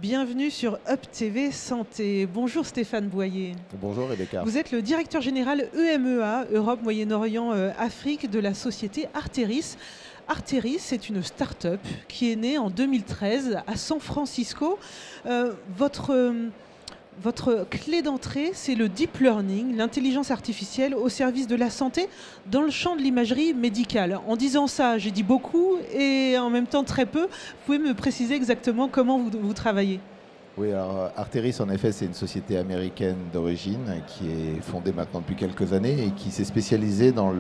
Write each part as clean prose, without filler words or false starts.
Bienvenue sur Up TV Santé. Bonjour Stéphane Boyer. Bonjour Rebecca. Vous êtes le directeur général EMEA, Europe, Moyen-Orient, Afrique, de la société Arteris. Arteris, c'est une start-up qui est née en 2013 à San Francisco. Votre clé d'entrée, c'est le deep learning, l'intelligence artificielle au service de la santé dans le champ de l'imagerie médicale. En disant ça, j'ai dit beaucoup et en même temps très peu. Vous pouvez me préciser exactement comment vous travaillez ? Oui, alors Arteris, en effet, c'est une société américaine d'origine qui est fondée maintenant depuis quelques années et qui s'est spécialisée dans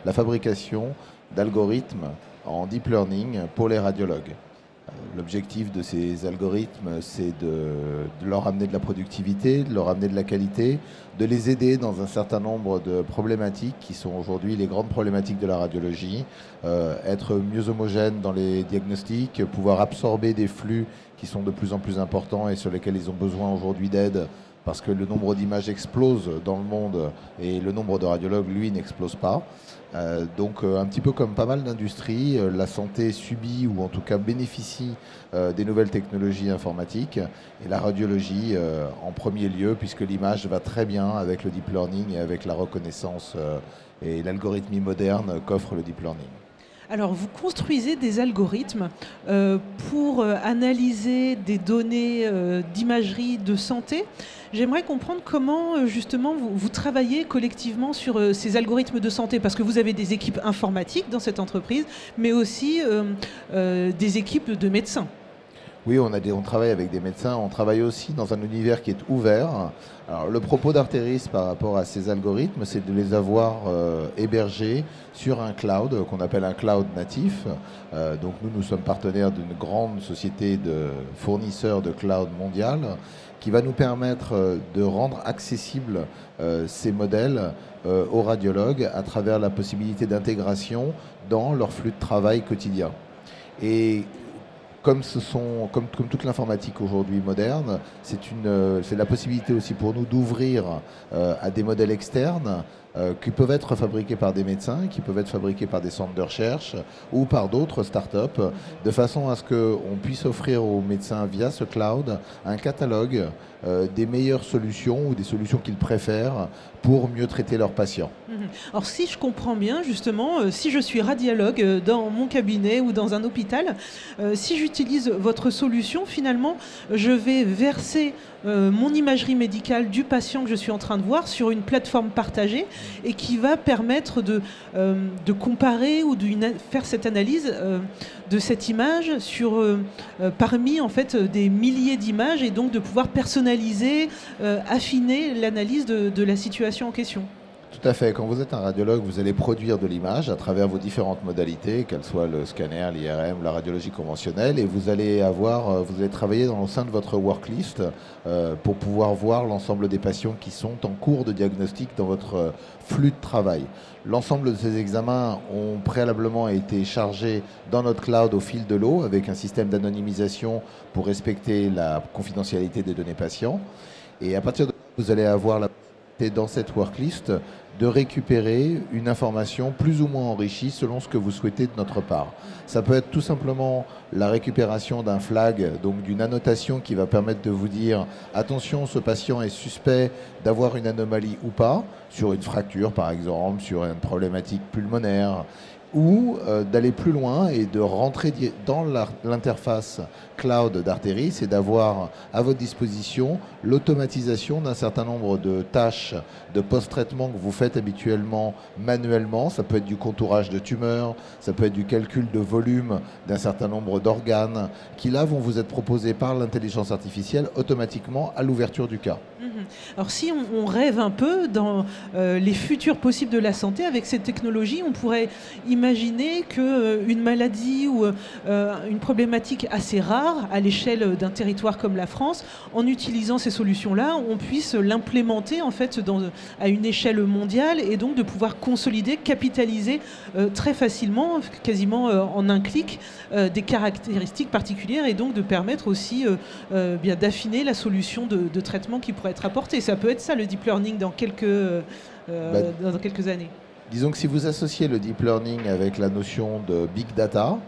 la fabrication d'algorithmes en deep learning pour les radiologues. L'objectif de ces algorithmes, c'est de leur amener de la productivité, de leur amener de la qualité, de les aider dans un certain nombre de problématiques qui sont aujourd'hui les grandes problématiques de la radiologie, être mieux homogène dans les diagnostics, pouvoir absorber des flux qui sont de plus en plus importants et sur lesquels ils ont besoin aujourd'hui d'aide parce que le nombre d'images explose dans le monde et le nombre de radiologues, lui, n'explose pas. Donc un petit peu comme pas mal d'industries, la santé subit ou en tout cas bénéficie des nouvelles technologies informatiques et la radiologie en premier lieu puisque l'image va très bien avec le deep learning et avec la reconnaissance et l'algorithmie moderne qu'offre le deep learning. Alors, vous construisez des algorithmes pour analyser des données d'imagerie de santé. J'aimerais comprendre comment, justement, vous travaillez collectivement sur ces algorithmes de santé, parce que vous avez des équipes informatiques dans cette entreprise, mais aussi des équipes de médecins. Oui, on travaille avec des médecins, on travaille aussi dans un univers qui est ouvert. Alors, le propos d'Arteris par rapport à ces algorithmes, c'est de les avoir hébergés sur un cloud qu'on appelle un cloud natif. Donc nous sommes partenaires d'une grande société de fournisseurs de cloud mondial qui va nous permettre de rendre accessibles ces modèles aux radiologues à travers la possibilité d'intégration dans leur flux de travail quotidien. Et comme toute l'informatique aujourd'hui moderne, c'est la possibilité aussi pour nous d'ouvrir à des modèles externes qui peuvent être fabriqués par des médecins, qui peuvent être fabriqués par des centres de recherche ou par d'autres startups, de façon à ce qu'on puisse offrir aux médecins via ce cloud un catalogue des meilleures solutions ou des solutions qu'ils préfèrent pour mieux traiter leurs patients. Alors si je comprends bien, justement, si je suis radiologue dans mon cabinet ou dans un hôpital, si j'utilise votre solution, finalement, je vais verser mon imagerie médicale du patient que je suis en train de voir sur une plateforme partagée et qui va permettre de comparer ou de faire cette analyse de cette image parmi en fait, des milliers d'images et donc de pouvoir personnaliser, affiner l'analyse de la situation en question. Tout à fait. Quand vous êtes un radiologue, vous allez produire de l'image à travers vos différentes modalités, qu'elles soient le scanner, l'IRM, la radiologie conventionnelle, et vous allez travailler au sein de votre worklist pour pouvoir voir l'ensemble des patients qui sont en cours de diagnostic dans votre flux de travail. L'ensemble de ces examens ont préalablement été chargés dans notre cloud au fil de l'eau avec un système d'anonymisation pour respecter la confidentialité des données patients. Et à partir de là, vous allez avoir la dans cette worklist de récupérer une information plus ou moins enrichie selon ce que vous souhaitez de notre part. Ça peut être tout simplement la récupération d'un flag, donc d'une annotation qui va permettre de vous dire attention, ce patient est suspect d'avoir une anomalie ou pas, sur une fracture par exemple, sur une problématique pulmonaire, ou d'aller plus loin et de rentrer dans l'interface cloud d'Arteris et d'avoir à votre disposition l'automatisation d'un certain nombre de tâches de post-traitement que vous faites habituellement manuellement. Ça peut être du contourage de tumeurs, ça peut être du calcul de volume d'un certain nombre d'organes qui là vont vous être proposés par l'intelligence artificielle automatiquement à l'ouverture du cas. Alors si on rêve un peu dans les futurs possibles de la santé avec cette technologie, on pourrait imaginer qu'une maladie ou une problématique assez rare à l'échelle d'un territoire comme la France, en utilisant ces solutions-là, on puisse l'implémenter en fait à une échelle mondiale et donc de pouvoir consolider, capitaliser très facilement, quasiment en un clic, des caractéristiques particulières et donc de permettre aussi d'affiner la solution de traitement qui pourrait être apportée. Ça peut être ça le deep learning dans quelques années. Disons que si vous associez le deep learning avec la notion de big data,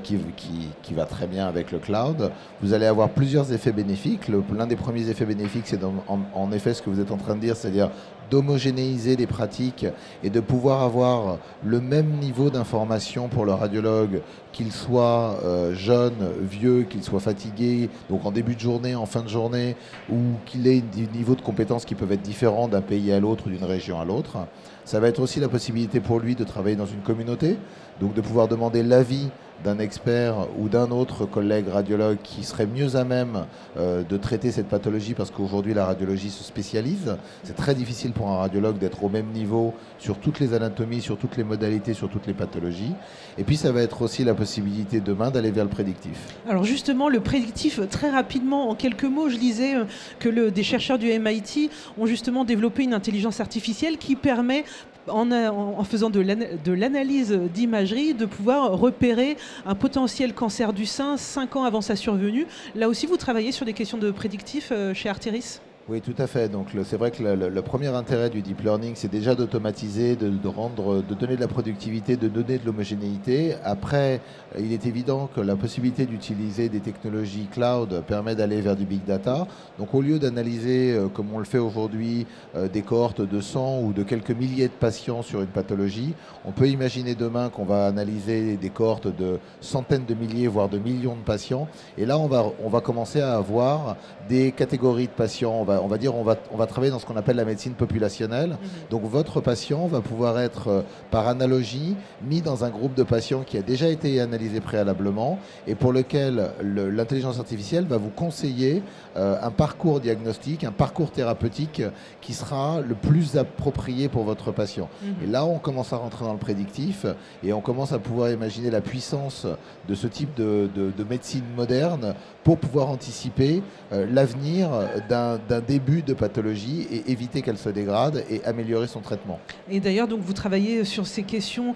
qui va très bien avec le cloud, vous allez avoir plusieurs effets bénéfiques. L'un des premiers effets bénéfiques, c'est en effet ce que vous êtes en train de dire, c'est-à-dire d'homogénéiser les pratiques et de pouvoir avoir le même niveau d'information pour le radiologue, qu'il soit jeune, vieux, qu'il soit fatigué, donc en début de journée, en fin de journée, ou qu'il ait des niveaux de compétences qui peuvent être différents d'un pays à l'autre ou d'une région à l'autre. Ça va être aussi la possibilité pour lui de travailler dans une communauté, donc de pouvoir demander l'avis d'un expert ou d'un autre collègue radiologue qui serait mieux à même de traiter cette pathologie, parce qu'aujourd'hui la radiologie se spécialise. C'est très difficile pour un radiologue d'être au même niveau sur toutes les anatomies, sur toutes les modalités, sur toutes les pathologies. Et puis ça va être aussi la possibilité demain d'aller vers le prédictif. Alors justement, le prédictif, très rapidement, en quelques mots, je lisais que des chercheurs du MIT ont justement développé une intelligence artificielle qui permet, en faisant de l'analyse d'imagerie, de pouvoir repérer un potentiel cancer du sein 5 ans avant sa survenue. Là aussi, vous travaillez sur des questions de prédictif chez Arteris ? Oui, tout à fait. Donc, c'est vrai que le premier intérêt du deep learning, c'est déjà d'automatiser, de donner de la productivité, de donner de l'homogénéité. Après, il est évident que la possibilité d'utiliser des technologies cloud permet d'aller vers du big data. Donc, au lieu d'analyser, comme on le fait aujourd'hui, des cohortes de 100 ou de quelques milliers de patients sur une pathologie, on peut imaginer demain qu'on va analyser des cohortes de centaines de milliers, voire de millions de patients. Et là, on va commencer à avoir des catégories de patients. On va travailler dans ce qu'on appelle la médecine populationnelle. Donc votre patient va pouvoir être, par analogie, mis dans un groupe de patients qui a déjà été analysé préalablement et pour lequel l'intelligence artificielle va vous conseiller un parcours diagnostique, un parcours thérapeutique qui sera le plus approprié pour votre patient. Et là, on commence à rentrer dans le prédictif et on commence à pouvoir imaginer la puissance de ce type de médecine moderne pour pouvoir anticiper l'avenir d'un début de pathologie et éviter qu'elle se dégrade et améliorer son traitement. Et d'ailleurs, donc, vous travaillez sur ces questions,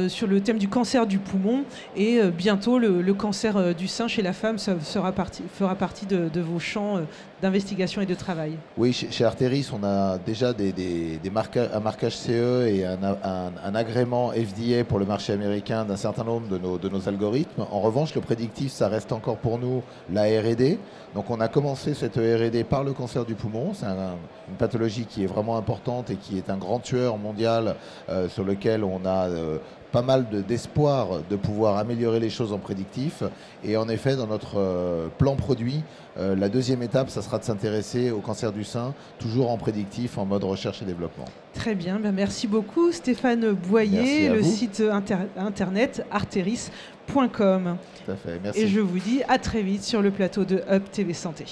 sur le thème du cancer du poumon et bientôt le cancer du sein chez la femme fera partie de vos champs d'investigation et de travail. Oui, chez Arteris, on a déjà un marquage CE et un agrément FDA pour le marché américain d'un certain nombre de nos algorithmes. En revanche, le prédictif, ça reste encore pour nous la R&D. Donc on a commencé cette R&D par le cancer du poumon. C'est une pathologie qui est vraiment importante et qui est un grand tueur mondial sur lequel on a pas mal d'espoir de pouvoir améliorer les choses en prédictif. Et en effet, dans notre plan produit, la deuxième étape, ça sera de s'intéresser au cancer du sein, toujours en prédictif, en mode recherche et développement. Très bien, merci beaucoup Stéphane Boyer, le site internet arteris.com. Tout à fait, merci. Et je vous dis à très vite sur le plateau de Hub TV Santé.